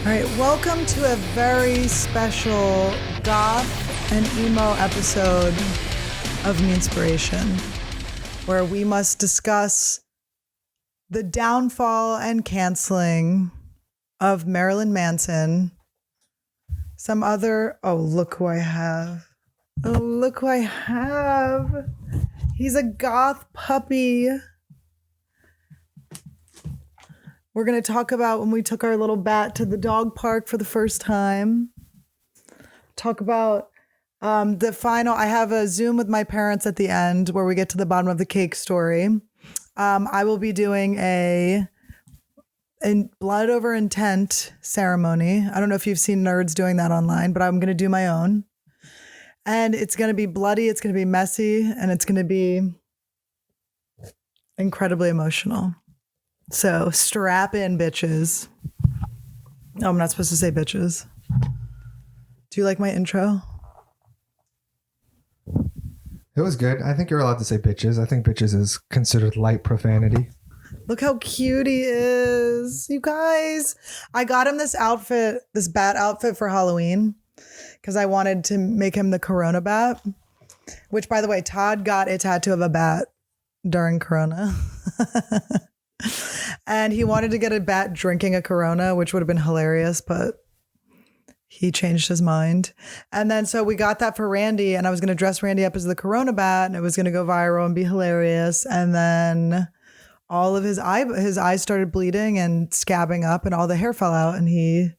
All right, welcome to a very special goth and emo episode of Meanspiration, where we must discuss the downfall and canceling of Marilyn Manson. Some other, look who I have. Oh, look who I have. He's a goth puppy. We're going to talk about when we took our little bat to the dog park for the first time. Talk about the final. I have a Zoom with my parents at the end where we get to the bottom of the cake story. I will be doing a blood over intent ceremony. I don't know if you've seen nerds doing that online, but I'm going to do my own. And it's going to be bloody. It's going to be messy. And it's going to be incredibly emotional. So strap in, bitches. Oh, I'm not supposed to say bitches. Do you like my intro? It was good. I think you're allowed to say bitches. I think bitches is considered light profanity. Look how cute he is. You guys, I got him this outfit, this bat outfit for Halloween because I wanted to make him the Corona bat, which, by the way, Todd got a tattoo of a bat during Corona. And he wanted to get a bat drinking a Corona, which would have been hilarious, but he changed his mind. And then so we got that for Randy, and I was going to dress Randy up as the Corona bat, and it was going to go viral and be hilarious. And then all of his eyes started bleeding and scabbing up, and all the hair fell out, and he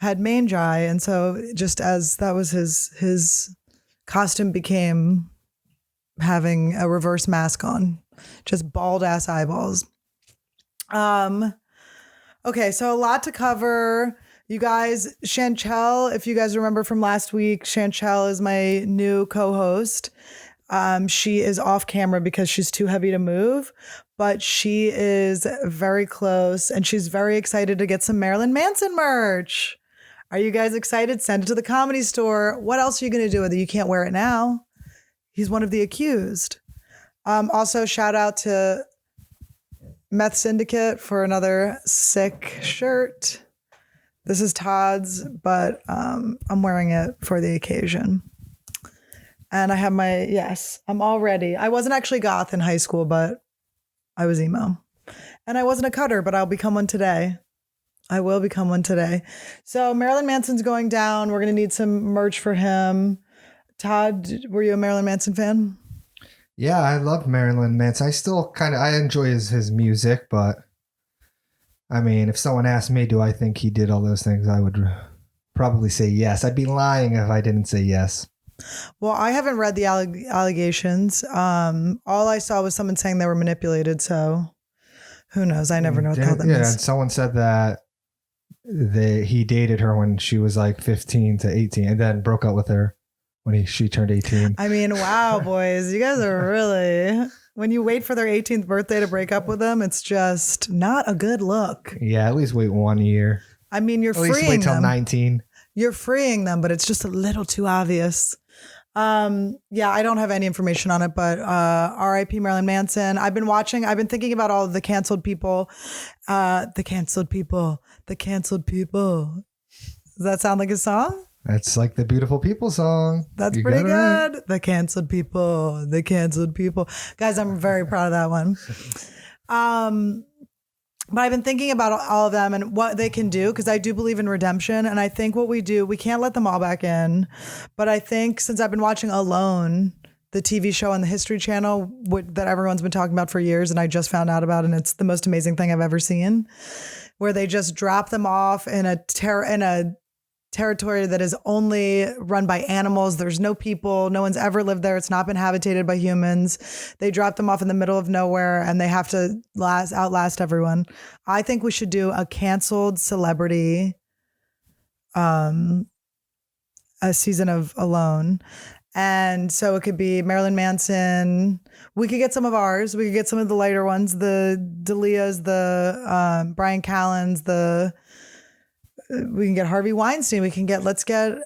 had mange eye. And so just as that was his costume became having a reverse mask on, just bald ass eyeballs. Okay, so a lot to cover. You guys, Chantel, if you guys remember from last week, Chantel is my new co-host. She is off camera because she's too heavy to move, but she is very close and she's very excited to get some Marilyn Manson merch. Are you guys excited? Send it to the Comedy Store. What else are you going to do with it? You can't wear it now. He's one of the accused. Also, shout out to Meth Syndicate for another sick shirt. This is Todd's, but I'm wearing it for the occasion. And I have I'm all ready. I wasn't actually goth in high school, but I was emo. And I wasn't a cutter, but I'll become one today. I will become one today. So Marilyn Manson's going down. We're going to need some merch for him. Todd, were you a Marilyn Manson fan? Yeah, I love Marilyn Manson. I still I enjoy his music, but I mean, if someone asked me, do I think he did all those things, I would probably say yes. I'd be lying if I didn't say yes. Well, I haven't read the allegations. All I saw was someone saying they were manipulated, so who knows? I never know what the hell that means. Yeah, and someone said that he dated her when she was like 15 to 18 and then broke up with her when she turned 18. I mean, wow, boys, you guys are really, when you wait for their 18th birthday to break up with them, it's just not a good look. Yeah, at least wait 1 year. I mean, you're freeing them. At least wait till 19. You're freeing them, but it's just a little too obvious. Yeah, I don't have any information on it, but R.I.P. Marilyn Manson. I've been thinking about all of the canceled people. The canceled people. Does that sound like a song? That's like the Beautiful People song. That's pretty good. Right. The canceled people. Guys, I'm very proud of that one. But I've been thinking about all of them and what they can do, because I do believe in redemption. And I think what we can't let them all back in. But I think since I've been watching Alone, the TV show on the History Channel that everyone's been talking about for years, and I just found out about it, and it's the most amazing thing I've ever seen, where they just drop them off in a territory that is only run by animals. There's no people. No one's ever lived there. It's not been habitated by humans. They drop them off in the middle of nowhere and they have to outlast everyone. I think we should do a canceled celebrity a season of Alone. And so it could be Marilyn Manson. We could get some of ours. We could get some of the lighter ones, the D'Elias, the Brian Callens, we can get Harvey Weinstein. Let's get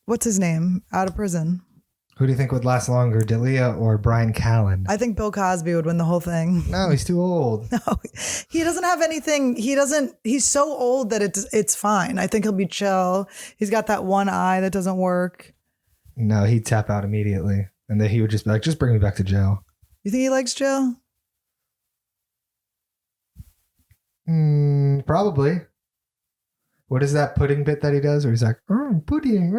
what's his name out of prison? Who do you think would last longer, D'Elia or Brian Callen? I think Bill Cosby would win the whole thing. No, he's too old. No, he doesn't have anything. He's so old that it's fine. I think he'll be chill. He's got that one eye that doesn't work. No, he'd tap out immediately. And then he would just be like, just bring me back to jail. You think he likes jail? Probably. What is that pudding bit that he does? Where he's like, pudding.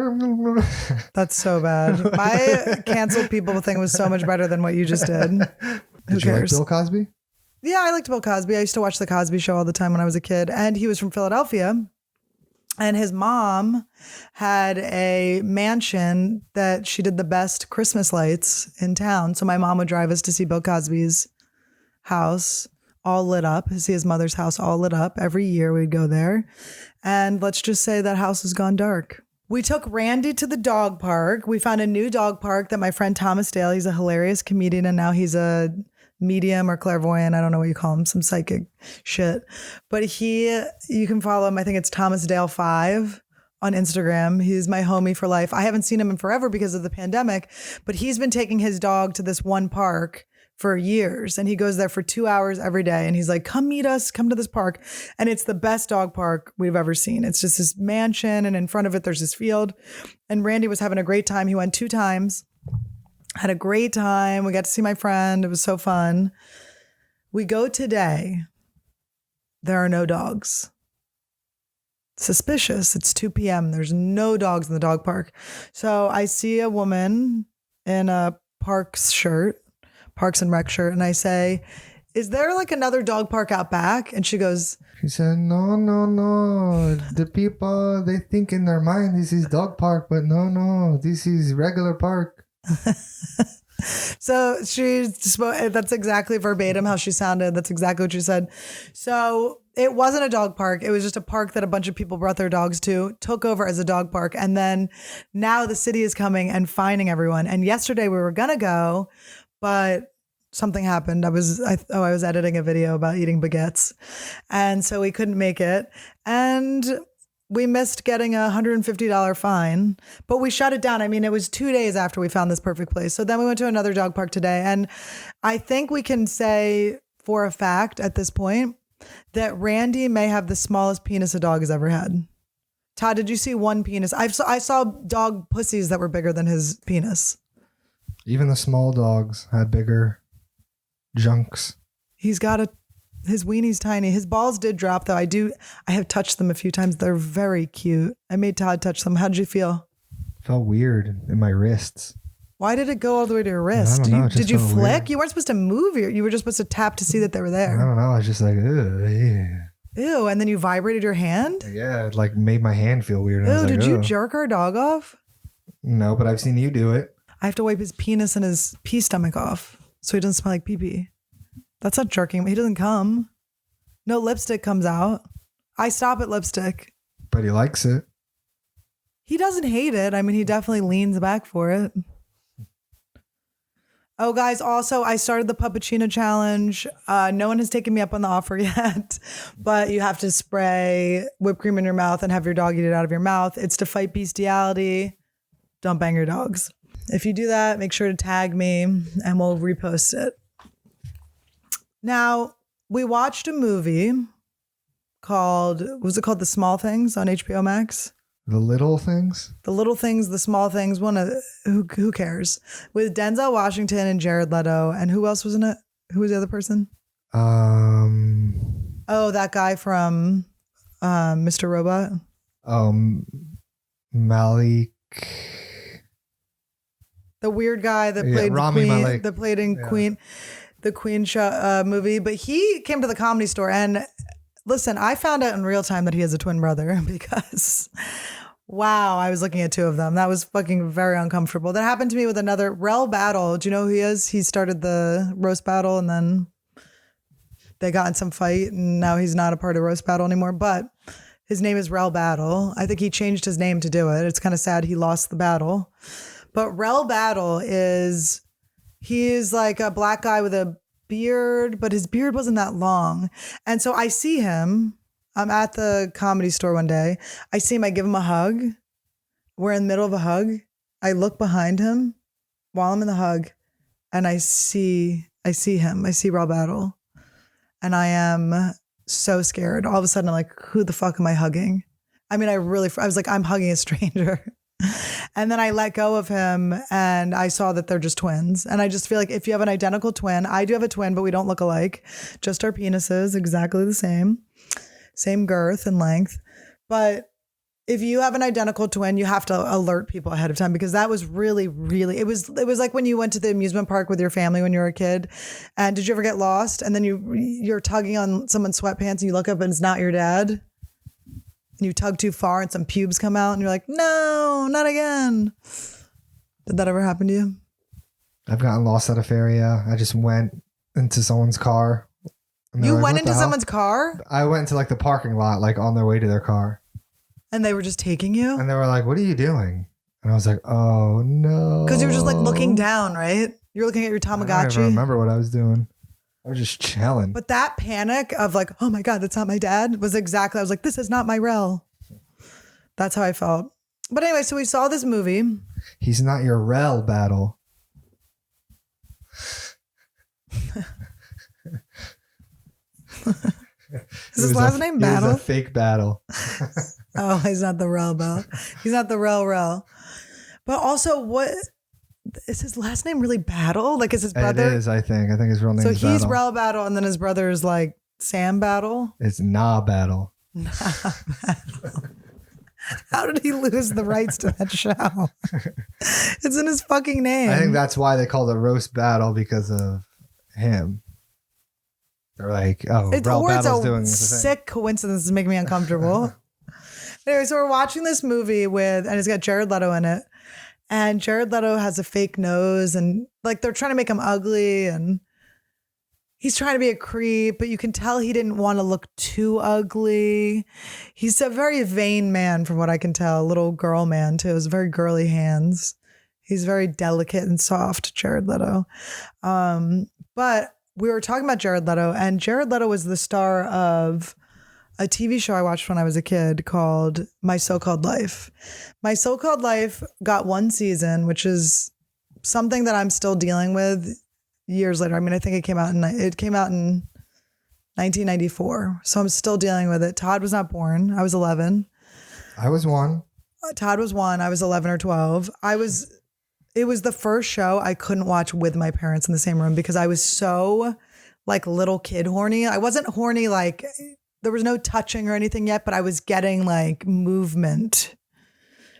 That's so bad. My canceled people thing was so much better than what you just did. Did you like Bill Cosby? Yeah, I liked Bill Cosby. I used to watch The Cosby Show all the time when I was a kid. And he was from Philadelphia. And his mom had a mansion that she did the best Christmas lights in town. So my mom would drive us to see Bill Cosby's house all lit up, see his mother's house all lit up. Every year we'd go there. And let's just say that house has gone dark. We took Randy to the dog park. We found a new dog park that my friend Thomas Dale, he's a hilarious comedian, and now he's a medium or clairvoyant. I don't know what you call him, some psychic shit. But you can follow him. I think it's Thomas Dale 5 on Instagram. He's my homie for life. I haven't seen him in forever because of the pandemic, but he's been taking his dog to this one park for years. And he goes there for 2 hours every day. And he's like, come meet us, come to this park. And it's the best dog park we've ever seen. It's just this mansion. And in front of it, there's this field. And Randy was having a great time. He went 2 times, had a great time. We got to see my friend. It was so fun. We go today. There are no dogs. Suspicious. It's 2 p.m. There's no dogs in the dog park. So I see a woman in a Parks and Rec shirt. And I say, is there like another dog park out back? And she goes, he said, no. The people, they think in their mind this is dog park, but no, this is regular park. So that's exactly verbatim how she sounded. That's exactly what she said. So it wasn't a dog park. It was just a park that a bunch of people brought their dogs to, took over as a dog park. And then now the city is coming and fining everyone. And yesterday we were going to go, but something happened. I was editing a video about eating baguettes. And so we couldn't make it. And we missed getting a $150 fine, but we shut it down. I mean, it was 2 days after we found this perfect place. So then we went to another dog park today. And I think we can say for a fact at this point that Randy may have the smallest penis a dog has ever had. Todd, did you see one penis? I saw dog pussies that were bigger than his penis. Even the small dogs had bigger junks. His weenie's tiny. His balls did drop though. I have touched them a few times. They're very cute. I made Todd touch them. How did you feel? Felt weird in my wrists. Why did it go all the way to your wrist? Did you flick? Weird. You weren't supposed to move. You were just supposed to tap to see that they were there. I don't know. I was just like, ew. Ew. And then you vibrated your hand? Yeah. It like made my hand feel weird. Ew. Did you jerk our dog off? No, but I've seen you do it. I have to wipe his penis and his pee stomach off so he doesn't smell like pee-pee. That's not jerking. He doesn't come. No lipstick comes out. I stop at lipstick. But he likes it. He doesn't hate it. I mean, he definitely leans back for it. Oh, guys, also, I started the Puppuccino Challenge. No one has taken me up on the offer yet, but you have to spray whipped cream in your mouth and have your dog eat it out of your mouth. It's to fight bestiality. Don't bang your dogs. If you do that, make sure to tag me and we'll repost it. Now, we watched a movie called The Small Things on HBO Max? The Little Things? The Little Things, The Small Things, who cares? With Denzel Washington and Jared Leto. And who else was in it? Who was the other person? Oh, that guy from Mr. Robot. Malik. The weird guy that played Rami Queen, Malek. that played in Queen, the Queen show, movie. But he came to the Comedy Store, and listen, I found out in real time that he has a twin brother because, wow, I was looking at 2 of them. That was fucking very uncomfortable. That happened to me with another Rel Battle. Do you know who he is? He started the roast battle, and then they got in some fight, and now he's not a part of roast battle anymore. But his name is Rel Battle. I think he changed his name to do it. It's kind of sad he lost the battle. But Rel Battle he's like a black guy with a beard, but his beard wasn't that long. And so I see him. I'm at the Comedy Store one day. I see him. I give him a hug. We're in the middle of a hug. I look behind him. while I'm in the hug and I see him, I see Raw Battle, and I am so scared. All of a sudden I'm like, who the fuck am I hugging? I mean, I was like, I'm hugging a stranger. And then I let go of him and I saw that they're just twins. And I just feel like if you have an identical twin, I do have a twin, but we don't look alike. Just our penises, exactly the same girth and length. But if you have an identical twin, you have to alert people ahead of time, because that was really, really, it was like when you went to the amusement park with your family when you were a kid. And did you ever get lost? And then you're tugging on someone's sweatpants and you look up and it's not your dad. And you tug too far and some pubes come out and you're like, no, not again. Did that ever happen to you? I've gotten lost at a fair, yeah. I just went into someone's car. You went into someone's car? I went into like the parking lot, like on their way to their car. And they were just taking you? And they were like, what are you doing? And I was like, oh no. Because you were just like looking down, right? You're looking at your Tamagotchi. I don't even remember what I was doing. I was just chilling. But that panic of like, oh my God, that's not my dad, was exactly, I was like, this is not my rel. That's how I felt. But anyway, so we saw this movie. He's not your rel, Battle. Is his last name Battle? He was a fake Battle. Oh, he's not the rel Bell. He's not the rel. But also, what is his last name really Battle? Like, is his brother? It is, I think. I think his real name is So he's Battle. Rel Battle, and then his brother is like Sam Battle? It's Nah Battle. Nah Battle. How did he lose the rights to that show? It's in his fucking name. I think that's why they called it Roast Battle, because of him. They're like, oh, Rel Battle's doing this thing. Sick coincidence is making me uncomfortable. Anyway, so we're watching this movie and it's got Jared Leto in it. And Jared Leto has a fake nose and like they're trying to make him ugly and he's trying to be a creep, but you can tell he didn't want to look too ugly. He's a very vain man from what I can tell, a little girl man too. His very girly hands. He's very delicate and soft, Jared Leto. But we were talking about Jared Leto, and Jared Leto was the star of a TV show I watched when I was a kid called My So-Called Life. My So-Called Life got one season, which is something that I'm still dealing with years later. I mean, I think it came out in 1994. So I'm still dealing with it. Todd was not born. I was 11. I was 1. Todd was 1. I was 11 or 12. It was the first show I couldn't watch with my parents in the same room because I was so like little kid horny. I wasn't horny, like there was no touching or anything yet, but I was getting like movement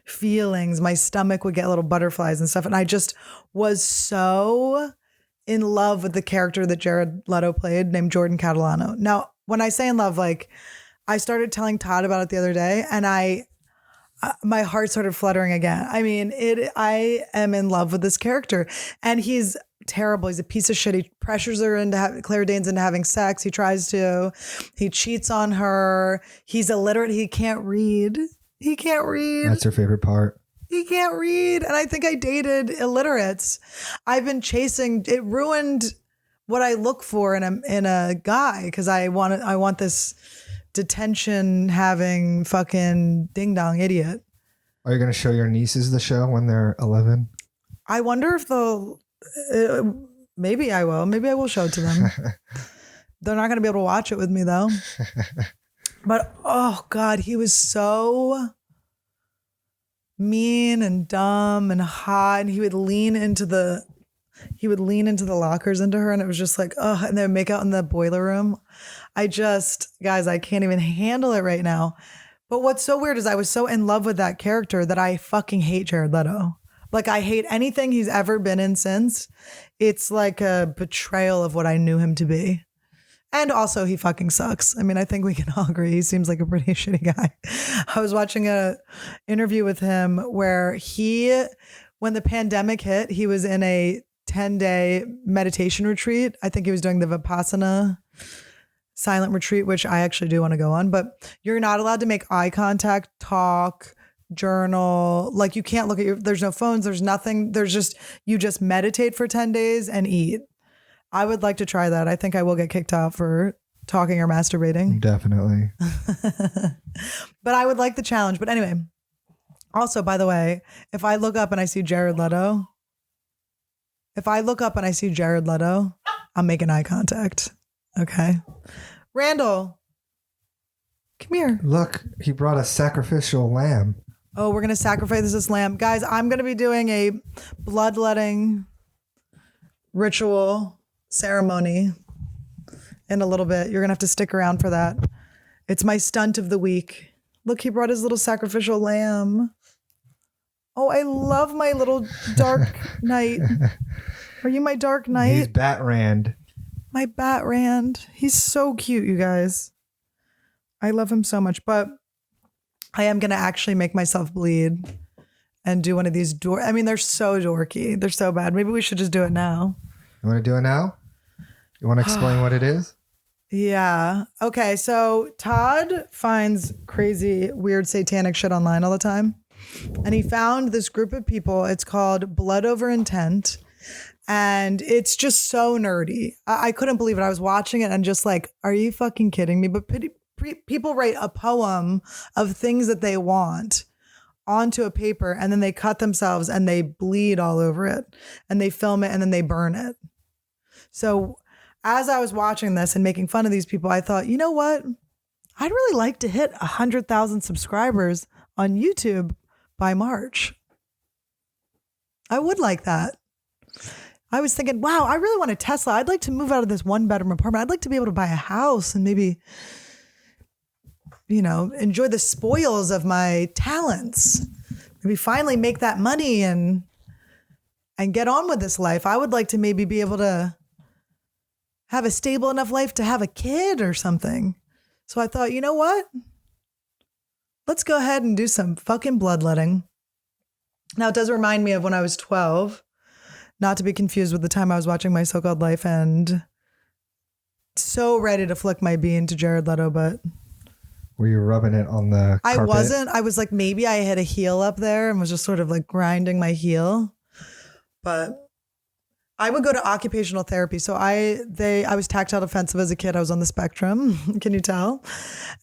feelings. My stomach would get little butterflies and stuff. And I just was so in love with the character that Jared Leto played named Jordan Catalano. Now, when I say in love, like I started telling Todd about it the other day and my heart started fluttering again. I mean, I am in love with this character and he's terrible. He's a piece of shit. He pressures her Claire Danes into having sex. He cheats on her. He's illiterate. He can't read. That's her favorite part. He can't read. And I think I dated illiterates. I've been chasing, it ruined what I look for in a guy because I want this detention having fucking ding dong idiot. Are you going to show your nieces the show when they're 11? I wonder if maybe I will. Maybe I will show it to them. They're not going to be able to watch it with me though. But oh God, he was so mean and dumb and hot, and he would lean into the lockers into her, and it was just like, oh, and they would make out in the boiler room. Guys, I can't even handle it right now. But what's so weird is I was so in love with that character that I fucking hate Jared Leto. Like I hate anything he's ever been in since. It's like a betrayal of what I knew him to be. And also he fucking sucks. I mean, I think we can all agree. He seems like a pretty shitty guy. I was watching a interview with him where when the pandemic hit, he was in a 10-day meditation retreat. I think he was doing the Vipassana silent retreat, which I actually do want to go on, but you're not allowed to make eye contact, talk, journal. Like you can't look at there's no phones, there's nothing. You just meditate for 10 days and eat. I would like to try that. I think I will get kicked out for talking or masturbating. Definitely. But I would like the challenge. But anyway, also, by the way, if I look up and I see Jared Leto, If I look up and I see Jared Leto, I'm making eye contact. Okay. Randall, come here. Look, he brought a sacrificial lamb. Oh, we're going to sacrifice this lamb. Guys, I'm going to be doing a bloodletting ritual ceremony in a little bit. You're going to have to stick around for that. It's my stunt of the week. Look, he brought his little sacrificial lamb. Oh, I love my little dark knight. Are you my dark knight? He's Batrand. My Batrand. He's so cute, you guys. I love him so much, but I am going to actually make myself bleed and do one of these. I mean, they're so dorky. They're so bad. Maybe we should just do it now. You want to do it now? You want to explain what it is? Yeah. Okay. So Todd finds crazy, weird, satanic shit online all the time. And he found this group of people. It's called Blood Over Intent. And it's just so nerdy. I couldn't believe it. I was watching it and just like, are you fucking kidding me? But people write a poem of things that they want onto a paper, and then they cut themselves and they bleed all over it, and they film it and then they burn it. So as I was watching this and making fun of these people, I thought, you know what? I'd really like to hit 100,000 subscribers on YouTube by March. I would like that. I was thinking, wow, I really want a Tesla. I'd like to move out of this 1-bedroom apartment. I'd like to be able to buy a house and maybe, you know, enjoy the spoils of my talents. Maybe finally make that money and get on with this life. I would like to maybe be able to have a stable enough life to have a kid or something. So I thought, you know what? Let's go ahead and do some fucking bloodletting. Now, it does remind me of when I was 12, not to be confused with the time I was watching My So-Called Life and so ready to flick my bean to Jared Leto, but... Were you rubbing it on the carpet? I wasn't. I was like, maybe I had a heel up there and was just sort of like grinding my heel. But I would go to occupational therapy. So I was tactile defensive as a kid. I was on the spectrum. Can you tell?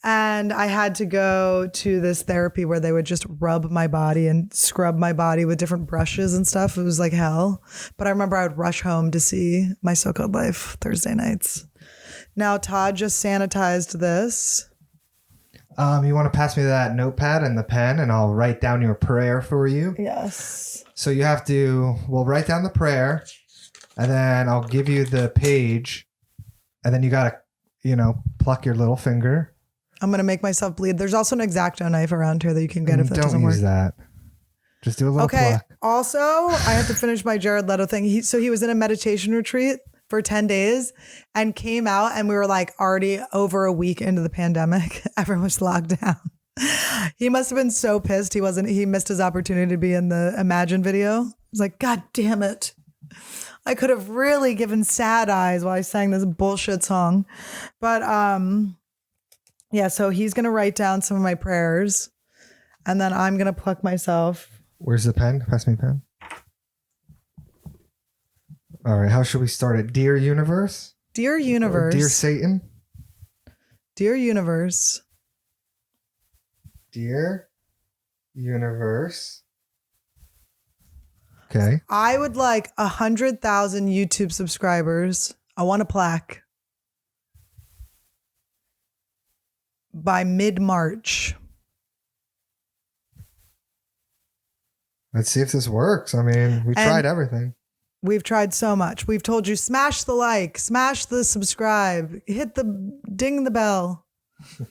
And I had to go to this therapy where they would just rub my body and scrub my body with different brushes and stuff. It was like hell. But I remember I would rush home to see My So-Called Life Thursday nights. Now Todd just sanitized this. You want to pass me that notepad and the pen, and I'll write down your prayer for you? Yes. So you have to, we'll write down the prayer, and then I'll give you the page, and then you got to, you know, pluck your little finger. I'm going to make myself bleed. There's also an X-Acto knife around here that you can get if that doesn't work. Don't use that. Just do a little pluck. Also, I have to finish my Jared Leto thing. He was in a meditation retreat for 10 days and came out, and we were like already over a week into the pandemic. Everyone was locked down. He must have been so pissed. He missed his opportunity to be in the Imagine video. He's like, God damn it. I could have really given sad eyes while I sang this bullshit song. But yeah, so he's going to write down some of my prayers, and then I'm going to pluck myself. Where's the pen? Pass me a pen. All right, how should we start it? Dear Universe? Dear Universe. Or Dear Satan? Dear Universe. Dear Universe. Okay. I would like 100,000 YouTube subscribers. I want a plaque by mid-March. Let's see if this works. I mean, we tried everything. We've tried so much. We've told you, smash the like, smash the subscribe, hit the ding the bell.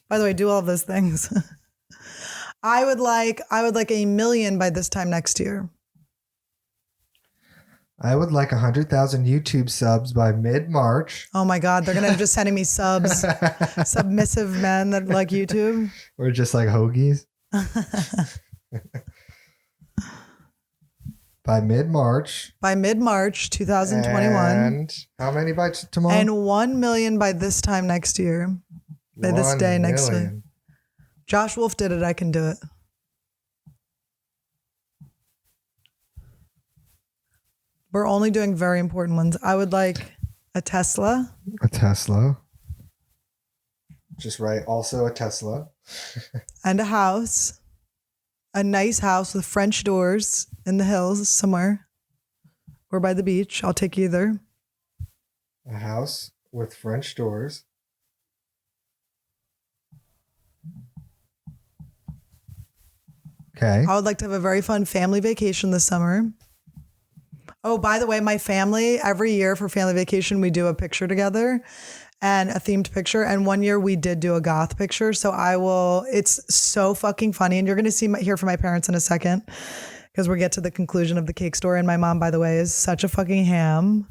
By the way, do all of those things. I would like 1 million by this time next year. I would like 100,000 YouTube subs by mid-March. Oh my God, they're gonna just sending me subs, submissive men that like YouTube. Or just like hoagies. By mid-March. By mid-March 2021. And how many by tomorrow? And 1 million by this time next year. By this day next week. Josh Wolf did it. I can do it. We're only doing very important ones. I would like a Tesla. A Tesla. Just write also a Tesla. And a house. A nice house with French doors in the hills somewhere or by the beach. I'll take either. A house with French doors. Okay. I would like to have a very fun family vacation this summer. Oh, by the way, my family, every year for family vacation, we do a picture together and a themed picture. And one year we did do a goth picture. So it's so fucking funny. And you're going to hear from my parents in a second because we'll get to the conclusion of the cake story. And my mom, by the way, is such a fucking ham.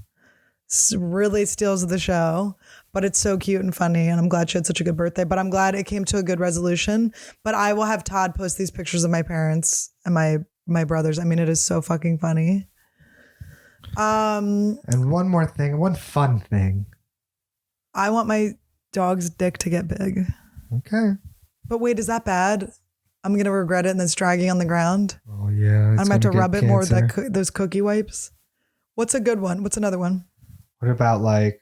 Really steals the show, but it's so cute and funny. And I'm glad she had such a good birthday, but I'm glad it came to a good resolution. But I will have Todd post these pictures of my parents and my brothers. I mean, it is so fucking funny. And one more thing, one fun thing. I want my dog's dick to get big. Okay. But wait, is that bad? I'm going to regret it and then it's dragging on the ground. Oh, yeah. I'm going to have to rub it more with those cookie wipes. What's a good one? What's another one? What about like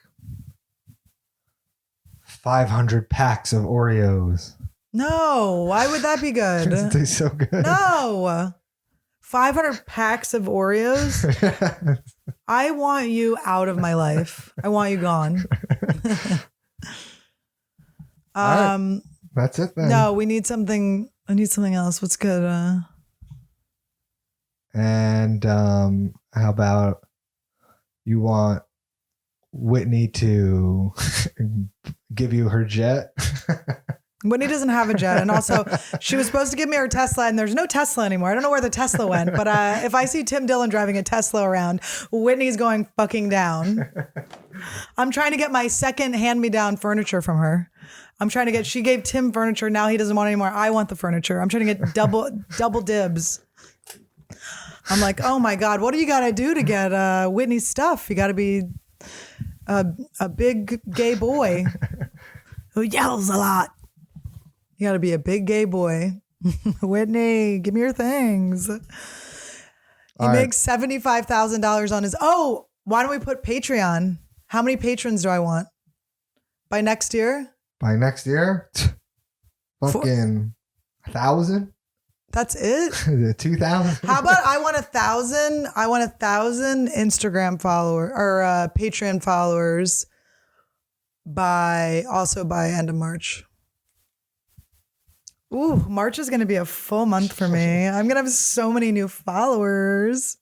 500 packs of Oreos? No. Why would that be good? It tastes so good. No. 500 packs of Oreos? I want you out of my life. I want you gone. All right. That's it then. No, we need something. I need something else. What's good? And how about you want Whitney to give you her jet? Whitney doesn't have a jet. And also, she was supposed to give me her Tesla, and there's no Tesla anymore. I don't know where the Tesla went, but if I see Tim Dillon driving a Tesla around, Whitney's going fucking down. I'm trying to get my second hand-me-down furniture from her. She gave Tim furniture. Now he doesn't want it anymore. I want the furniture. I'm trying to get double dibs. I'm like, oh my God, what do you got to do to get Whitney's stuff? You got to be a big gay boy who yells a lot. You got to be a big gay boy. Whitney, give me your things. He makes $75,000 on his. Oh, why don't we put Patreon? How many patrons do I want? By next year? By next year? Fucking 1,000? That's it? 2,000? How about I want 1,000? I want 1,000 Instagram followers or Patreon followers by end of March. Ooh, March is going to be a full month for me. I'm going to have so many new followers.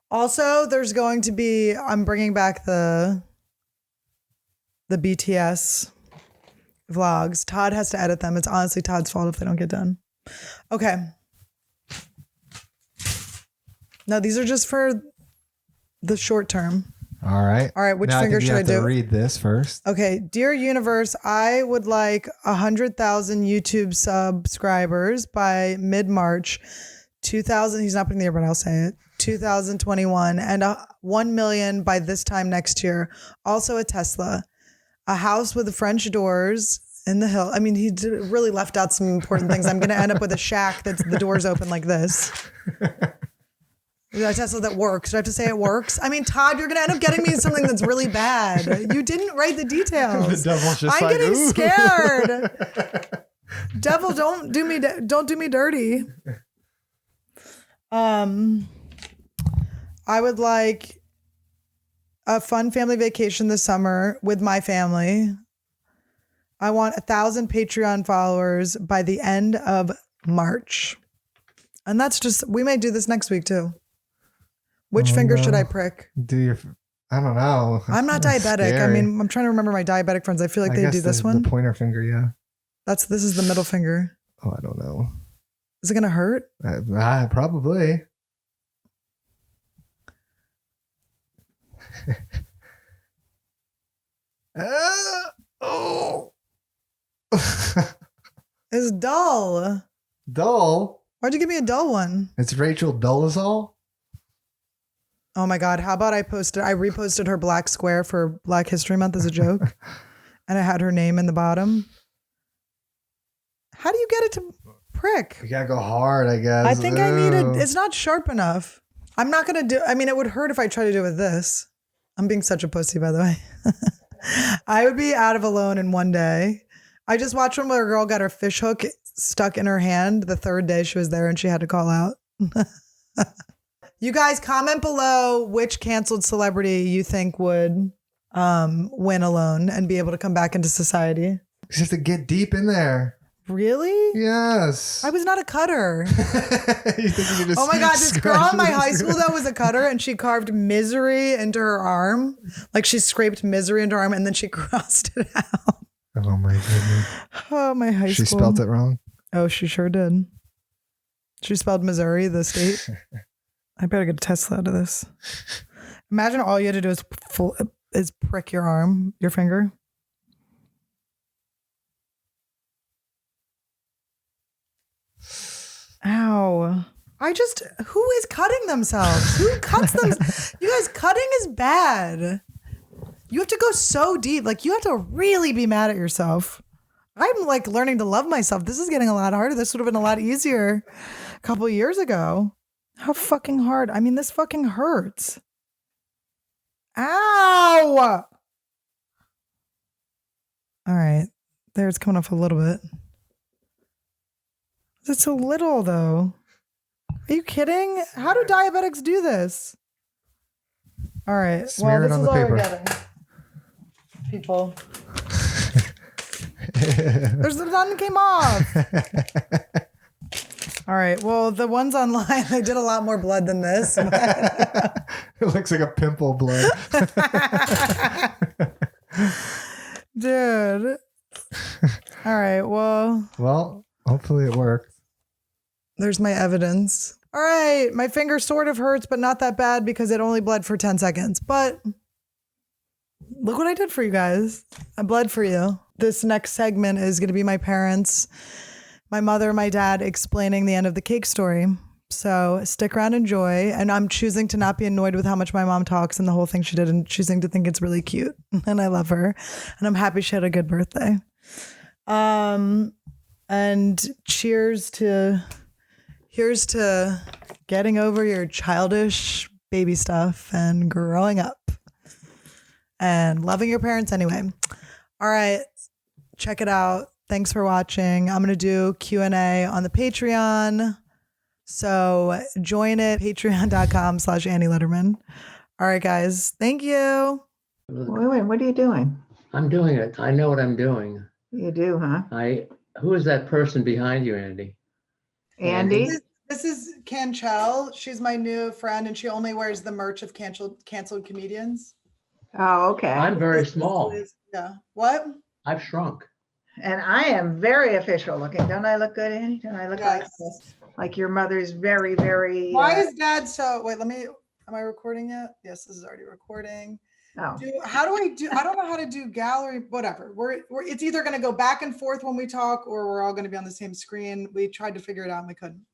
Also, there's going to be, I'm bringing back the BTS vlogs. Todd has to edit them. It's honestly Todd's fault if they don't get done. Okay. No, these are just for the short term. All right. Which finger should I do? Read this first. Okay. Dear Universe, I would like 100,000 YouTube subscribers by mid-March 2000. He's not putting the year, but I'll say it. 2021 and 1 million by this time next year. Also a Tesla, a house with French doors in the hill. I mean, he really left out some important things. I'm going to end up with a shack that's the doors open like this. A Tesla that works. Do I have to say it works? I mean, Todd, you're going to end up getting me something that's really bad. You didn't write the details. The devil's just I'm like, getting ooh. scared. Devil, don't do me dirty. I would like a fun family vacation this summer with my family. I want 1,000 Patreon followers by the end of March. And that's just, we may do this next week too. Which finger should I prick? I don't know. I'm not diabetic. Scary. I mean, I'm trying to remember my diabetic friends. I feel like they do this one. The pointer finger, yeah. This is the middle finger. Oh, I don't know. Is it going to hurt? Probably. Oh. It's dull. Dull? Why'd you give me a dull one? It's Rachel Dolezal? Oh my God. How about I reposted her black square for Black History Month as a joke. And I had her name in the bottom. How do you get it to prick? You gotta go hard, I guess. I think I need it. It's not sharp enough. I'm not going to it would hurt if I try to do it with this. I'm being such a pussy, by the way. I would be out of Alone in one day. I just watched one where a girl got her fish hook stuck in her hand the third day she was there and she had to call out. You guys comment below which canceled celebrity you think would win alone and be able to come back into society. Just have to get deep in there. Really? Yes. I was not a cutter. You think you could just Oh my God, this girl in my scratch high this? school though was a cutter and she carved misery into her arm. Like she scraped misery into her arm and then she crossed it out. Oh my goodness. Oh, my high school. She spelled it wrong. Oh, she sure did. She spelled Missouri, the state. I better get a Tesla out of this. Imagine all you had to do is prick your arm, your finger. Ow. Who is cutting themselves? Who cuts them? You guys, cutting is bad. You have to go so deep. Like, you have to really be mad at yourself. I'm like learning to love myself. This is getting a lot harder. This would have been a lot easier a couple of years ago. How fucking hard. I mean, this fucking hurts. Ow. All right. There, it's coming off a little bit. It's so little though. Are you kidding? How do diabetics do this? All right. Smear it this on is the all paper. we're getting. People. There's none came off. All right. Well, the ones online, they did a lot more blood than this. It looks like a pimple blood. Dude. All right. Well, hopefully it worked. There's my evidence. All right. My finger sort of hurts, but not that bad because it only bled for 10 seconds. But look what I did for you guys. I bled for you. This next segment is going to be my parents, my mother, my dad explaining the end of the cake story. So stick around, enjoy. And I'm choosing to not be annoyed with how much my mom talks and the whole thing she did, and choosing to think it's really cute. And I love her. And I'm happy she had a good birthday. And here's to getting over your childish baby stuff and growing up and loving your parents anyway. All right. Check it out. Thanks for watching. I'm going to do Q&A on the Patreon. So join it, patreon.com/Annie Lederman. All right, guys. Thank you. Wait, what are you doing? I'm doing it. I know what I'm doing. You do, huh? Who is that person behind you, Andy? Andy? This is Canchel. She's my new friend, and she only wears the merch of canceled comedians. Oh, okay. I'm very small. Yeah. What? I've shrunk. And I am very official looking. Don't I look good, Andy? Don't I look like Yes. this? Like your mother's very, very... Why is Dad so... Wait, am I recording yet? Yes, this is already recording. Oh. I don't know how to do gallery, whatever. It's either going to go back and forth when we talk, or we're all going to be on the same screen. We tried to figure it out and we couldn't.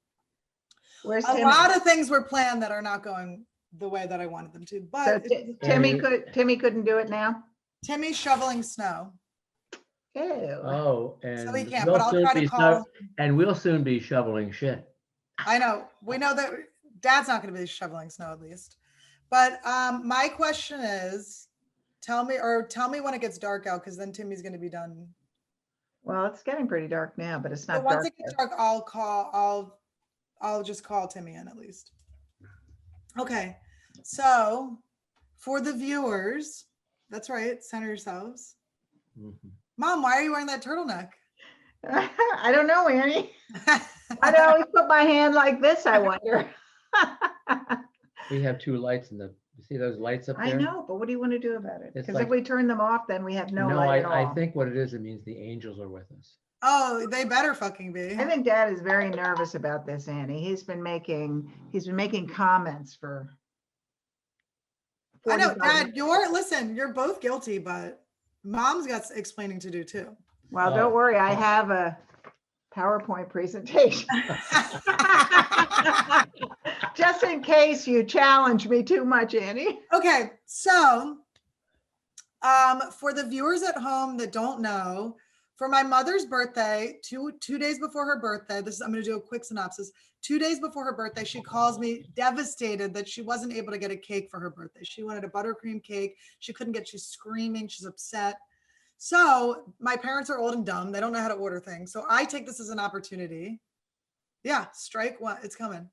Where's A Timmy? lot of things were planned that are not going the way that I wanted them to. So But Timmy couldn't do it now? Timmy's shoveling snow. Ew. Oh, and So he can't, but I'll try to call. And we'll soon be shoveling shit. I know. We know that Dad's not going to be shoveling snow at least. But my question is, tell me when it gets dark out, because then Timmy's going to be done. Well, it's getting pretty dark now, but it's not But once dark it gets yet. dark, I'll just call Timmy in at least. Okay. So for the viewers, that's right. Center yourselves. Mhm. Mom, why are you wearing that turtleneck? I don't know, Annie. I'd always put my hand like this, I wonder. We have two lights you see those lights up there? I know, but what do you want to do about it? It's Because like- if we turn them off, then we have no light at all. I think what it is, it means the angels are with us. Oh, they better fucking be. I think Dad is very nervous about this, Annie. He's been making comments for. I know, 45 Dad, minutes. you're both guilty, but Mom's got explaining to do too. Well, don't worry, I have a PowerPoint presentation. Just in case you challenge me too much, Annie. Okay, so for the viewers at home that don't know, for my mother's birthday, two days before her birthday, I'm going to do a quick synopsis. 2 days before her birthday, she calls me devastated that she wasn't able to get a cake for her birthday. She wanted a buttercream cake. She's screaming. She's upset. So my parents are old and dumb. They don't know how to order things. So I take this as an opportunity. Yeah, strike one. It's coming.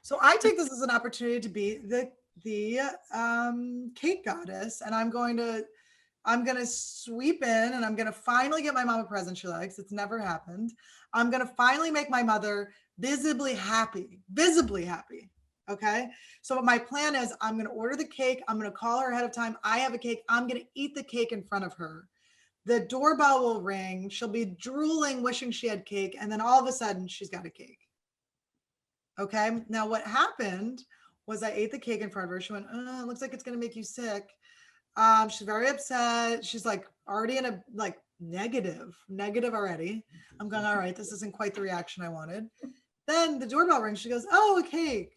So I take this as an opportunity to be the cake goddess, and I'm going to sweep in, and I'm going to finally get my mom a present she likes. It's never happened. I'm going to finally make my mother visibly happy. Okay. So what my plan is, I'm going to order the cake. I'm going to call her ahead of time. I have a cake. I'm going to eat the cake in front of her. The doorbell will ring. She'll be drooling, wishing she had cake. And then all of a sudden she's got a cake. Okay. Now what happened was I ate the cake in front of her. She went, oh, it looks like it's going to make you sick. She's very upset. She's like already in a like negative already. I'm going, all right, this isn't quite the reaction I wanted. Then the doorbell rings. She goes, oh, a cake.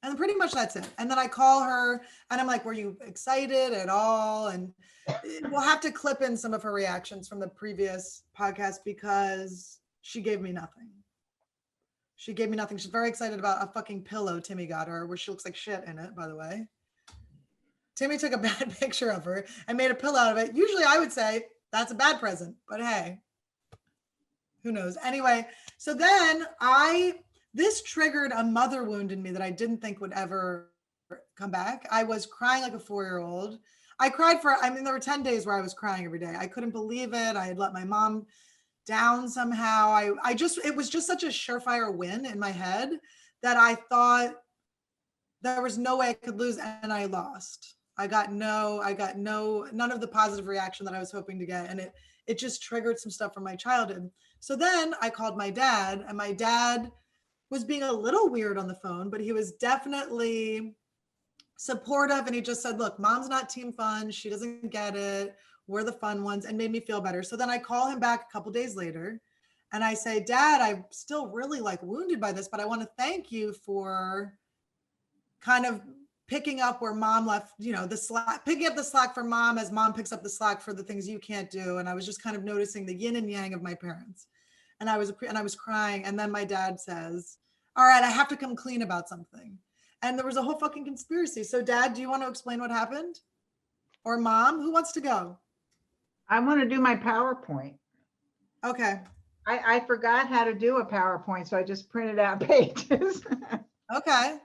And pretty much that's it. And then I call her and I'm like, were you excited at all? And we'll have to clip in some of her reactions from the previous podcast because she gave me nothing. She's very excited about a fucking pillow Timmy got her, where she looks like shit in it, by the way. Timmy took a bad picture of her and made a pillow out of it. Usually I would say that's a bad present, but hey, who knows? Anyway, so then this triggered a mother wound in me that I didn't think would ever come back. I was crying like a 4-year-old. There were 10 days where I was crying every day. I couldn't believe it. I had let my mom down somehow. It was just such a surefire win in my head that I thought there was no way I could lose, and I lost. I got none of the positive reaction that I was hoping to get. And it just triggered some stuff from my childhood. So then I called my dad, and my dad was being a little weird on the phone, but he was definitely supportive. And he just said, look, mom's not team fun. She doesn't get it. We're the fun ones, and made me feel better. So then I call him back a couple days later and I say, Dad, I'm still really like wounded by this, but I want to thank you for kind of picking up where mom left, the slack, picking up the slack for mom as mom picks up the slack for the things you can't do. And I was just kind of noticing the yin and yang of my parents. And I was crying. And then my dad says, all right, I have to come clean about something. And there was a whole fucking conspiracy. So Dad, do you want to explain what happened? Or Mom, who wants to go? I want to do my PowerPoint. Okay. I forgot how to do a PowerPoint, so I just printed out pages. Okay.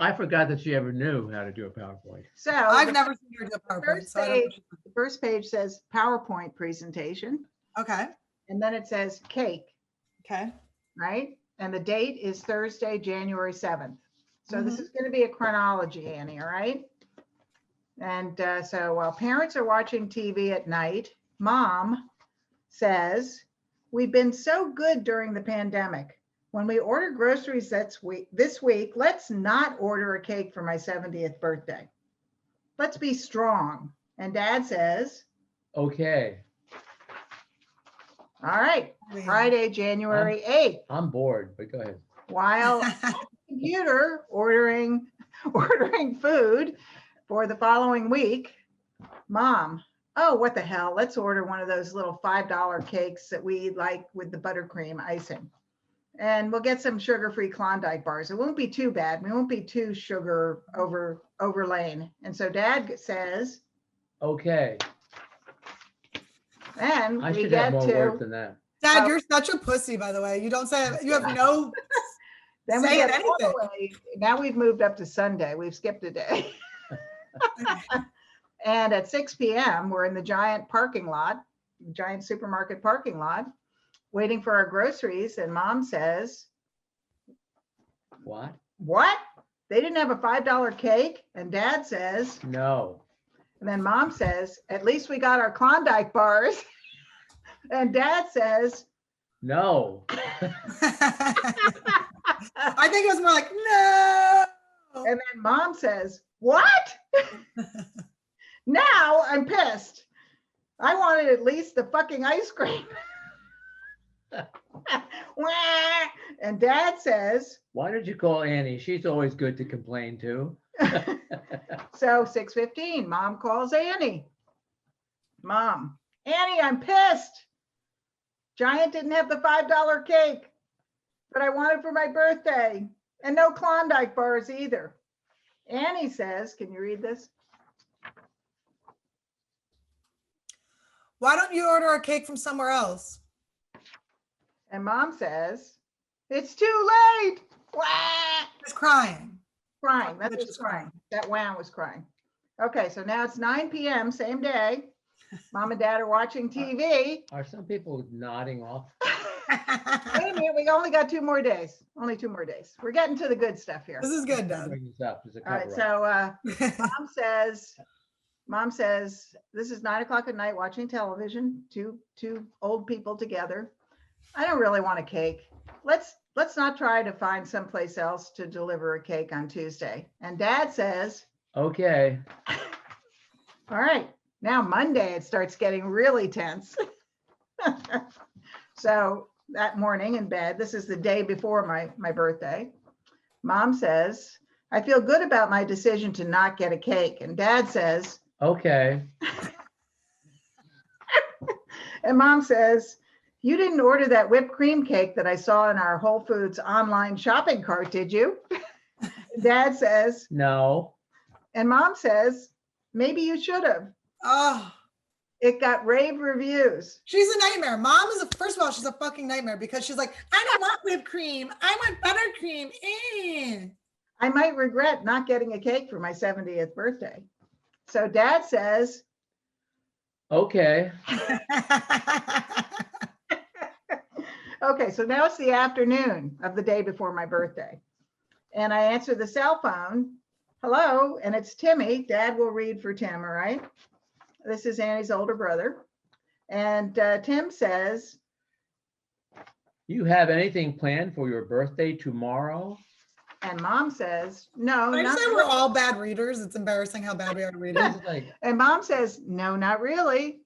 I forgot that she ever knew how to do a PowerPoint. So I've never seen her do a PowerPoint. The first page says PowerPoint presentation. Okay. And then it says cake. Okay. Right? And the date is Thursday, January 7th. So this is going to be a chronology, Annie, all right? And so while parents are watching TV at night, Mom says, we've been so good during the pandemic. When we order groceries this week, let's not order a cake for my 70th birthday. Let's be strong. And Dad says, okay. All right, Friday, January 8th. I'm bored, but go ahead. While on the computer ordering food for the following week, Mom, oh, what the hell? Let's order one of those little $5 cakes that we like with the buttercream icing. And we'll get some sugar-free Klondike bars. It won't be too bad. We won't be too sugar overlain. And so Dad says, okay. And I we should get have more to work than that. Dad, you're such a pussy, by the way. You don't say you have no then we say get anything. all the way. Now we've moved up to Sunday. We've skipped a day. And at 6 p.m., we're in the giant supermarket parking lot, waiting for our groceries. And Mom says, What? They didn't have a $5 cake? And Dad says, no. And then Mom says, at least we got our Klondike bars. And Dad says, no. I think it was more like, no. And then Mom says, what? Now I'm pissed. I wanted at least the fucking ice cream. And Dad says, why did you call Annie? She's always good to complain to. So 6:15, Mom calls Annie. Mom, Annie, I'm pissed. Giant didn't have the $5 cake, but I wanted for my birthday, and no Klondike bars either. Annie says, can you read this? Why don't you order a cake from somewhere else? And Mom says, it's too late. Wah! It's crying. Crying. That Bitch was was crying. That wow was crying. Okay, so now it's 9 p.m. Same day. Mom and Dad are watching TV. Are some people nodding off? Wait a minute, we only got 2 more days. Only 2 more days. We're getting to the good stuff here. This is good, I'll Dad. bring this up as a All right, cover-up. so Mom says, this is 9 o'clock at night watching television, two old people together. I don't really want a cake. Let's not try to find someplace else to deliver a cake on Tuesday. And Dad says, Okay. all right, now Monday it starts getting really tense. So that morning in bed, this is the day before my birthday, Mom says, I feel good about my decision to not get a cake. And Dad says, Okay. and Mom says, you didn't order that whipped cream cake that I saw in our Whole Foods online shopping cart, did you? Dad says, No. and Mom says, maybe you should have. Oh, It got rave reviews. she's a nightmare. Mom is first of all, she's a fucking nightmare because she's like, I don't want whipped cream. I want buttercream. I might regret not getting a cake for my 70th birthday. So Dad says, Okay. okay, so now it's the afternoon of the day before my birthday. And I answer the cell phone. Hello, and it's Timmy. Dad will read for Tim, all right? This is Annie's older brother. And Tim says, You have anything planned for your birthday tomorrow? and Mom says, no, I not say we're really. all bad readers. It's embarrassing how bad we are at reading. It's like, And Mom says, no, not really.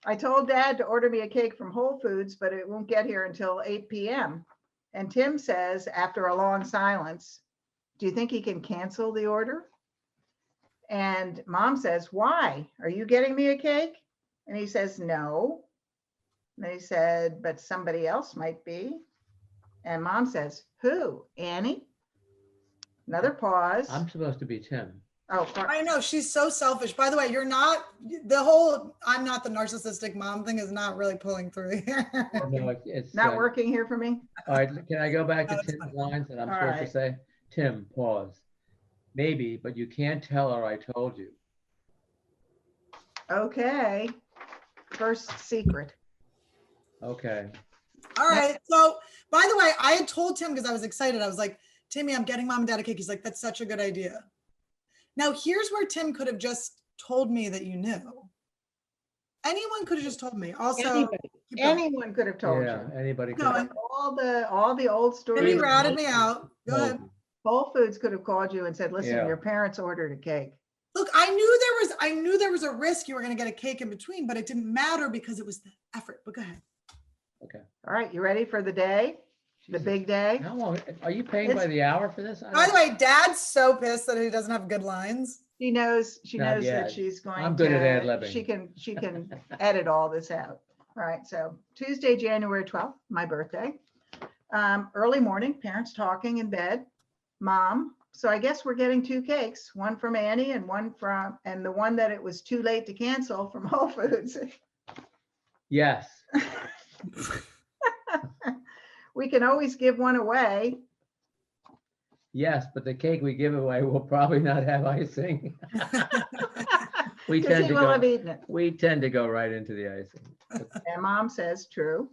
I told Dad to order me a cake from Whole Foods, but it won't get here until 8 p.m. And Tim says, after a long silence, do you think he can cancel the order? And Mom says, why? Are you getting me a cake? And he says, no. And they said, but somebody else might be. And Mom says, who? Annie? Another pause. I'm supposed to be Tim. Oh, I know, she's so selfish. By the way, you're not, the whole I'm not the narcissistic mom thing is not really pulling through here. No, it's not working here for me. All right, can I go back No, to it's Tim's fine. lines that I'm All supposed right. to say? Tim, pause. Maybe, but you can't tell her I told you. Okay. First secret. Okay. All right. So, by the way, I had told Tim because I was excited. I was like, Timmy, I'm getting mom and dad a cake. He's like, that's such a good idea. Now, here's where Tim could have just told me that you knew. Anyone could have just told me. Also, Anybody. keep going. Anyone could have told Yeah, you. anybody No, could. All the old Timmy stories. ratted me out. Go ahead. Whole Foods could have called you and said, listen, Yeah. your parents ordered a cake. Look, I knew there was a risk you were going to get a cake in between, but it didn't matter because it was the effort. But go ahead. Okay. All right, you ready for the day? The Jesus. big day? How long? Are you paying by It's- the hour for this? By the way, Dad's so pissed that he doesn't have good lines. She knows Not that yet. she's going I'm good to, at ad-libbing. she can edit all this out. All right, so Tuesday, January 12th, my birthday. Early morning, parents talking in bed. Mom, so I guess we're getting 2 cakes, one from Annie and the one that it was too late to cancel from Whole Foods. Yes. We can always give one away. Yes, but the cake we give away will probably not have icing. We Because tend he to will have go. eaten it. We tend to go right into the icing. And Mom says, true.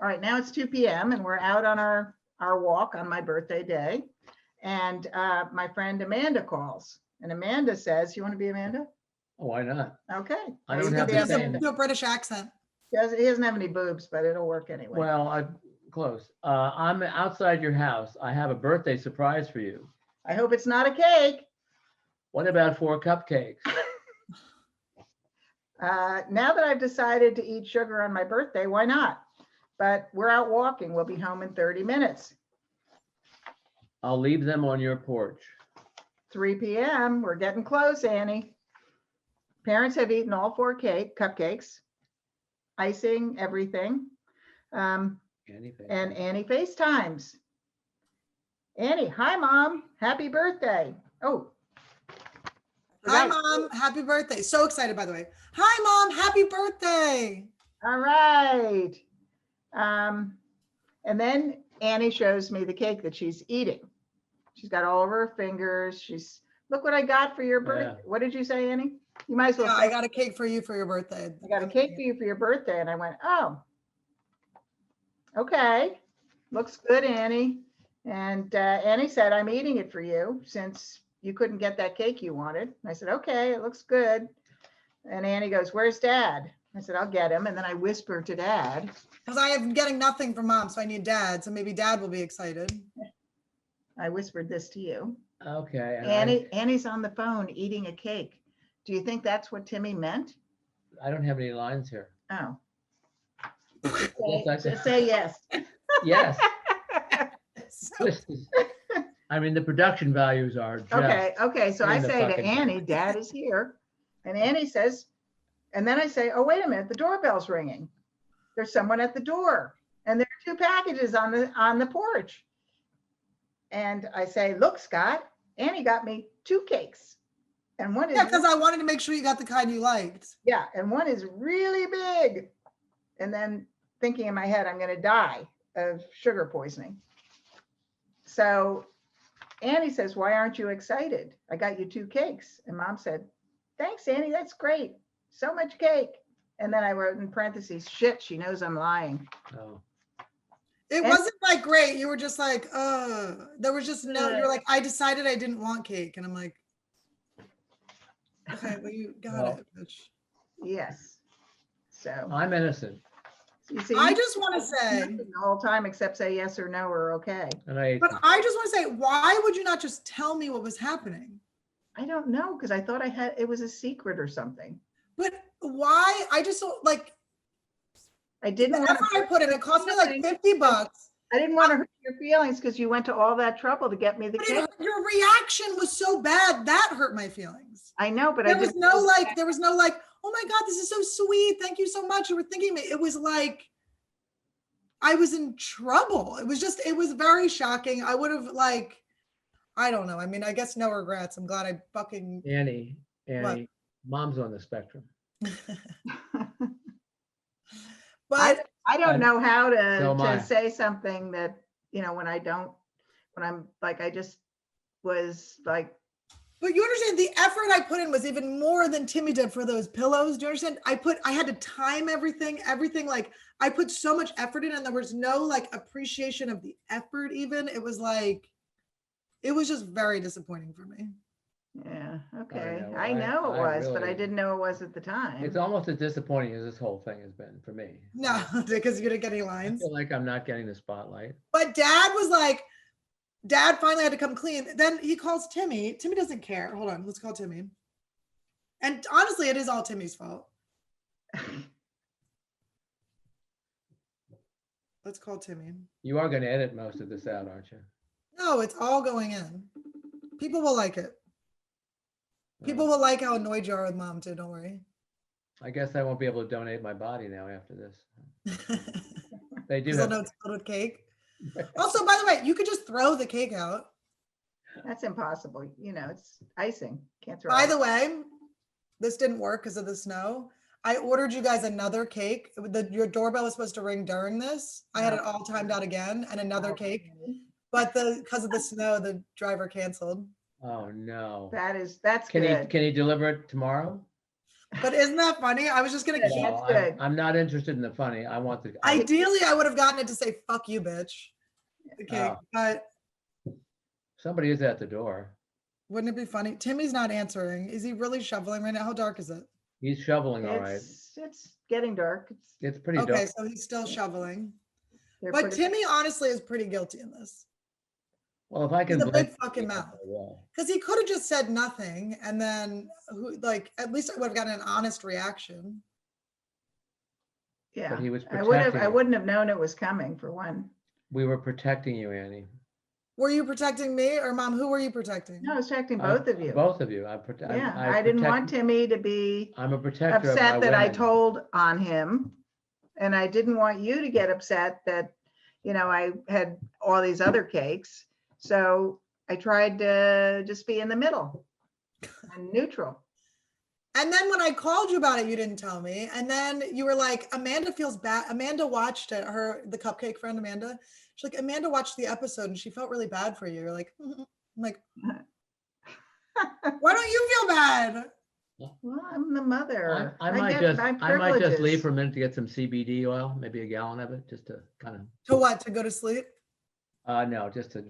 All right, now it's 2 p.m. and we're out on our walk on my birthday day. And my friend Amanda calls. And Amanda says, you want to be Amanda? Why not? Okay. I You don't can have be to Do say Amanda. it. do a British accent. He doesn't have any boobs, but it'll work anyway. Well, I'm close. I'm outside your house. I have a birthday surprise for you. I hope it's not a cake. What about 4 cupcakes? Now that I've decided to eat sugar on my birthday, why not? But we're out walking. We'll be home in 30 minutes. I'll leave them on your porch. 3 p.m. We're getting close, Annie. Parents have eaten all 4 cupcakes, icing, everything. Anything. And Annie FaceTimes. Annie, hi, Mom. Happy birthday. Oh. Hi, forgot- Mom. Happy birthday. So excited, by the way. Hi, Mom. Happy birthday. All right. And then Annie shows me the cake that she's eating. She's got all over her fingers. Look what I got for your birthday. Yeah. What did you say, Annie? You might as well Yeah, say, I got a cake for you for your birthday. I got a cake for you for your birthday. And I went, oh, okay. Looks good, Annie. And Annie said, I'm eating it for you since you couldn't get that cake you wanted. And I said, okay, it looks good. And Annie goes, where's Dad? I said, I'll get him. And then I whispered to Dad. Because I am getting nothing from Mom, so I need Dad. So maybe Dad will be excited. I whispered this to you. Okay. and Annie's on the phone eating a cake. Do you think that's what Timmy meant? I don't have any lines here. Oh. Yes, I Just say yes. Yes. So, I mean, the production values are just. Okay. So I in the say to fucking Annie, cake. Dad is here. And Annie says, and then I say, oh, wait a minute, the doorbell's ringing. There's someone at the door. And there are 2 packages on the porch. And I say, look, Scott, Annie got me 2 cakes. And one is yeah, because I wanted to make sure you got the kind you liked. yeah, and one is really big. And then thinking in my head, I'm going to die of sugar poisoning. So Annie says, why aren't you excited? I got you 2 cakes. And Mom said, thanks, Annie, that's great. So much cake. And then I wrote in parentheses, shit, she knows I'm lying. Oh. It And- wasn't like great. You were just like, there was just no, you're like, I decided I didn't want cake. And I'm like, okay, well, you got Well, it, bitch. Yes. So I'm innocent, you see, I you just want to say, nothing the whole time except say yes or no or okay. and I ate but some. I just want to say, why would you not just tell me what was happening? I don't know, because I thought it was a secret or something. But why? I just don't like, I didn't want that's what I put in. It cost me like $50. I didn't want to hurt your feelings because you went to all that trouble to get me the But cake. your reaction was so bad that hurt my feelings. I know, but There was no like, oh my God, this is so sweet. Thank you so much. You were thinking of me. It was like, I was in trouble. It was very shocking. I would have like, I don't know. I mean, I guess no regrets. I'm glad I fucking. Annie, Mom's on the spectrum. But I don't know how So am I. to say something that, when I'm like, I just was like, But you understand the effort I put in was even more than Timmy did for those pillows. Do you understand? I had to time everything like I put so much effort in and there was no like appreciation of the effort even. It was just very disappointing for me. yeah, okay. know. I know it was, but I really- didn't know it was at the time. It's almost as disappointing as this whole thing has been for me. No, because you didn't get any I lines. feel like I'm not getting the spotlight. But Dad finally had to come clean. Then he calls Timmy. Timmy doesn't care. Hold on, let's call Timmy. And honestly, it is all Timmy's fault. Let's call Timmy. You are going to edit most of this out, aren't you? No, it's all going in. People will like it. People will like how annoyed you are with Mom too. Don't worry. I guess I won't be able to donate my body now after this. They do Because they'll know have, it's filled with cake. Also, by the way, you could just throw the cake out. That's impossible. It's icing. Can't throw By it. the way, this didn't work because of the snow. I ordered you guys another cake. Your doorbell was supposed to ring during this. I had it all timed out again and another cake. But because of the snow, the driver canceled. oh no. That's Can good. he deliver it tomorrow? But isn't that funny? I was just gonna Yeah. keep. That's No, good. I'm not interested in the funny. I want the. Ideally, I would have gotten it to say "fuck you, bitch." The cake, Oh. but Somebody is at the door. wouldn't it be funny? Timmy's not answering. Is he really shoveling right now? How dark is it? He's shoveling, all right. It's getting dark. It's pretty Okay, dark. so he's still shoveling. They're But pretty- Timmy honestly is pretty guilty in this Well, if I can He's a blame big fucking somebody, mouth. I will. because he could have just said nothing, and then at least I would have gotten an honest reaction. Yeah, But he was I protecting. wouldn't have known it was coming for one. We were protecting you, Annie. Were you protecting me or Mom? Who were you protecting? No, I was protecting both of you. Both of you. Yeah, I didn't want Timmy to be I'm a protector of upset my that I women. told on him. And I didn't want you to get upset that, I had all these other cakes. So I tried to just be in the middle and neutral. And then when I called you about it, you didn't tell me. And then you were like, Amanda feels bad. Amanda watched it, the cupcake friend, Amanda. She's like, Amanda watched the episode and she felt really bad for you. You're like, I'm like, why don't you feel bad? Well, I'm the mother. I might get my just leave privileges. for a minute to get some CBD oil, maybe a gallon of it, just to kind of. To what? To go to sleep? No, just to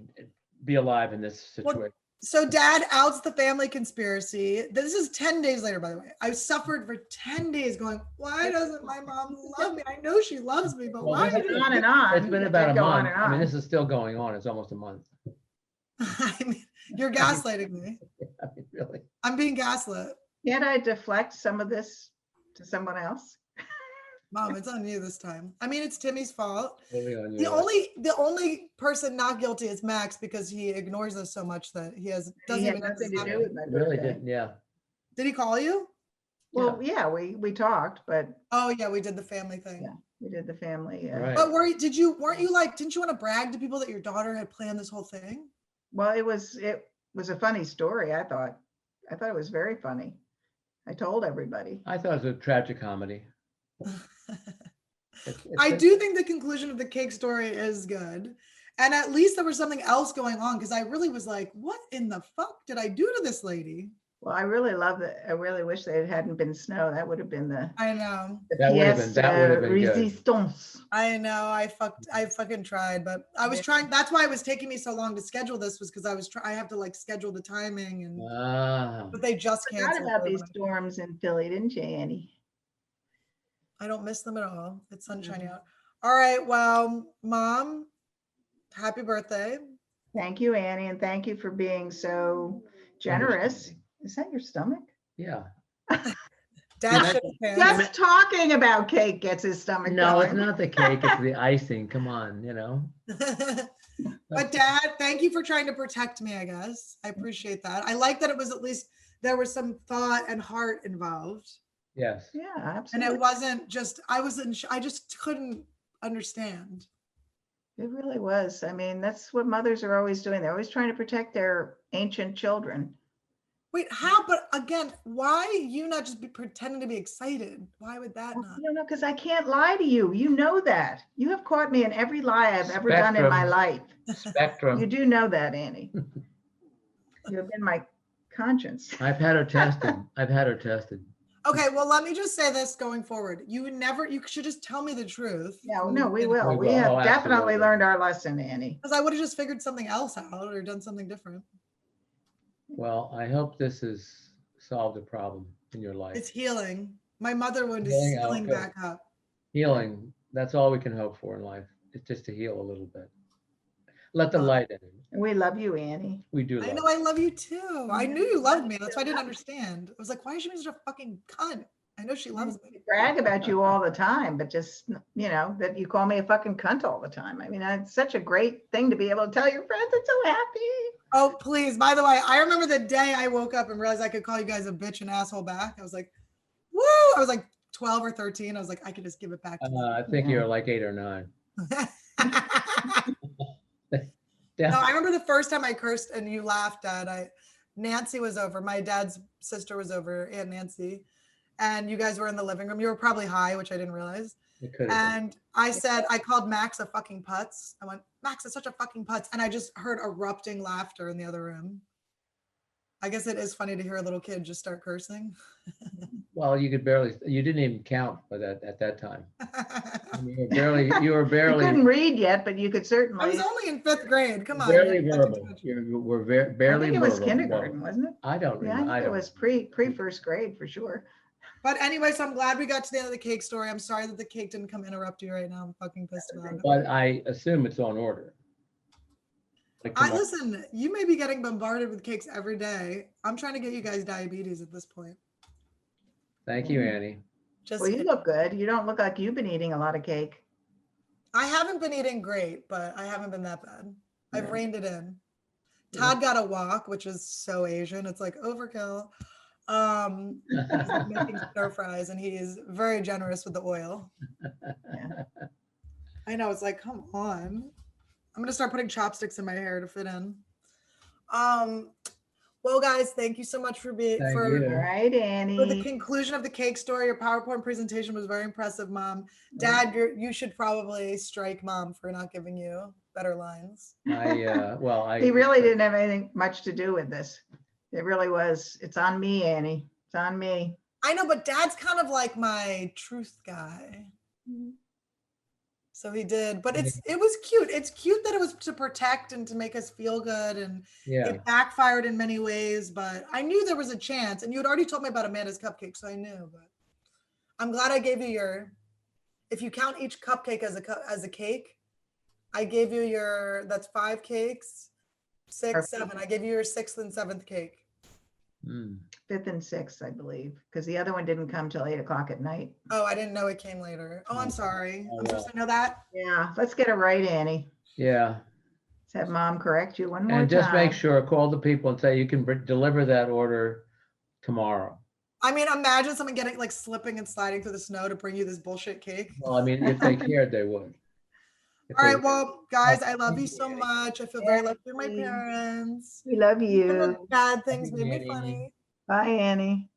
be alive in this situation. Well, so dad outs the family conspiracy. This is 10 days later, by the way. I suffered for 10 days going, why doesn't my mom love me? I know she loves me, but why? On and on. It's been about a Go on month. and I mean, on. this is still going on. It's almost a month. I mean, you're gaslighting me. I mean, really. I'm being gaslit. Can't I deflect some of this to someone else? Mom, it's on you this time. I mean, it's Timmy's fault. Really on The you. only person not guilty is Max because he ignores us so much that he doesn't He had even nothing to do know. with my Really birthday. didn't, yeah. Did he call you? Well, yeah, we talked, but Oh yeah, we did the family thing. Yeah. we did the family. Right. But didn't you like, didn't you want to brag to people that your daughter had planned this whole thing? Well, it was a funny story. I thought it was very funny. I told everybody. I thought it was a tragic comedy. I do think the conclusion of the cake story is good. And at least there was something else going on because I really was like, what in the fuck did I do to this lady? Well, I really love that. I really wish there hadn't been snow. That would have been the I know. That would have been good. resistance. I know. I fucking tried, but I was trying. That's why it was taking me so long to schedule this was because I have to like schedule the timing and but they just I forgot canceled. about these storms in Philly, didn't you, Annie? I don't miss them at all. It's sunshiny out. All right. Well, Mom, happy birthday. Thank you, Annie, and thank you for being so generous. Is that your stomach? Yeah. Dad shook his hands. Just talking about cake gets his stomach No, going. it's not the cake, it's the icing. Come on, But Dad, thank you for trying to protect me, I guess. I appreciate that. I like that it was at least there was some thought and heart involved. Yes. Yeah, And absolutely. it wasn't just, I just couldn't understand. It really was. I mean, that's what mothers are always doing. They're always trying to protect their ancient children. Wait, how? But again, why you not just be pretending to be excited? Why would that not? I don't know, because I can't lie to you. You know that. You have caught me in every lie I've ever done in my life. Spectrum. You do know that, Annie. You have been my conscience. I've had her tested. Okay, well, let me just say this going forward. You should just tell me the truth. No, we will. We We will. have Oh, definitely absolutely. learned our lesson, Annie. Because I would have just figured something else out or done something different. Well, I hope this has solved a problem in your life. It's healing. My mother wound is Healing, healing okay. back up. Healing, that's all we can hope for in life. It's just to heal a little bit. Let the light in. And we love you, Annie. We do I love know I love you too. I knew you loved me. That's why I didn't understand. I was like, why is she being such a fucking cunt? I know she loves me. We brag about you all the time, but just, that you call me a fucking cunt all the time. I mean, it's such a great thing to be able to tell your friends. I'm so happy. Oh, please. By the way, I remember the day I woke up and realized I could call you guys a bitch and asshole back. I was like, woo. I was like 12 or 13. I was like, I could just give it back to you. I think you're like 8 or 9. No, I remember the first time I cursed and you laughed, Dad. Nancy was over. My dad's sister was over, Aunt Nancy. And you guys were in the living room. You were probably high, which I didn't realize. And I said, I called Max a fucking putz. I went, Max is such a fucking putz. And I just heard erupting laughter in the other room. I guess it is funny to hear a little kid just start cursing. Well, you didn't even count by that at that time. You were barely. You couldn't read yet, but you could certainly. I was only in 5th grade. Come on. Barely verbal. You were barely I think it verbal. was kindergarten, wasn't it? I don't Yeah, remember. I think it was pre first grade for sure. But anyway, so I'm glad we got to the end of the cake story. I'm sorry that the cake didn't come interrupt you right now. I'm fucking pissed about it. But I assume it's on order. Listen, you may be getting bombarded with cakes every day. I'm trying to get you guys diabetes at this point. Thank you, Annie. Well, you look good. You don't look like you've been eating a lot of cake. I haven't been eating great, but I haven't been that bad. I've reined it in. Todd got a wok, which is so Asian. It's like overkill. He's making stir fries and he is very generous with the oil. Yeah. I know, it's like, come on. I'm gonna start putting chopsticks in my hair to fit in. Well, guys, thank you so much for being Thank for you. All right, for the Annie. conclusion of the cake story. Your PowerPoint presentation was very impressive, Mom. Dad, you should probably strike Mom for not giving you better lines. He really didn't have anything much to do with this. It really was. It's on me, Annie. It's on me. I know, but Dad's kind of like my truth guy. So he did, but it was cute. It's cute that it was to protect and to make us feel good, and Yeah, it backfired in many ways. But I knew there was a chance, and you had already told me about Amanda's cupcake, so I knew. But I'm glad I gave you your. If you count each cupcake as a cake, I gave you your. That's 5 cakes, 6, Perfect. 7. I gave you your 6th and 7th cake. 5th and 6th, I believe, because the other one didn't come till 8 o'clock at night. Oh, I didn't know it came later. Oh, I'm sorry. Oh, I'm supposed well. to know that. Yeah, let's get it right, Annie. yeah. Let's have Mom correct you one more And just make time. sure, call the people and say you can deliver that order tomorrow. I mean, imagine someone getting like slipping and sliding through the snow to bring you this bullshit cake. Well, I mean, if they cared, they would. If All they- right, well, guys, I love you so much. I feel very lucky for my parents. We love Even the you. bad things made me Annie. funny. Bye, Annie.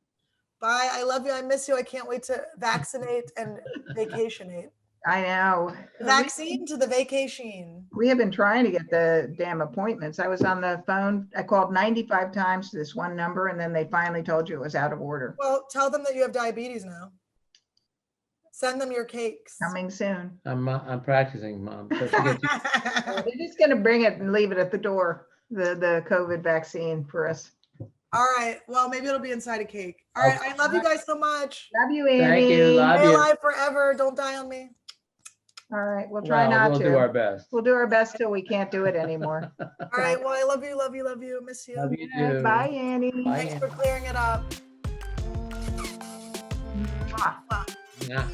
Bye. I love you. I miss you. I can't wait to vaccinate and vacationate. I know. Vaccine to the vacation. We have been trying to get the damn appointments. I was on the phone. I called 95 times to this one number, and then they finally told you it was out of order. Well, tell them that you have diabetes now. Send them your cakes. Coming soon. I'm practicing, Mom. So she gets- They're just gonna bring it and leave it at the door, the COVID vaccine for us. All right. Well, maybe it'll be inside a cake. All right. I love you guys so much. Love you, Annie. Thank you, love Stay you. alive forever. Don't die on me. All right, we'll try Well, not we'll to. do our best. We'll do our best till we can't do it anymore. All right. Well, I love you, love you, love you. Miss you. Love you All right, too. bye, Annie. Bye. Thanks for clearing it up. Mwah. Yeah.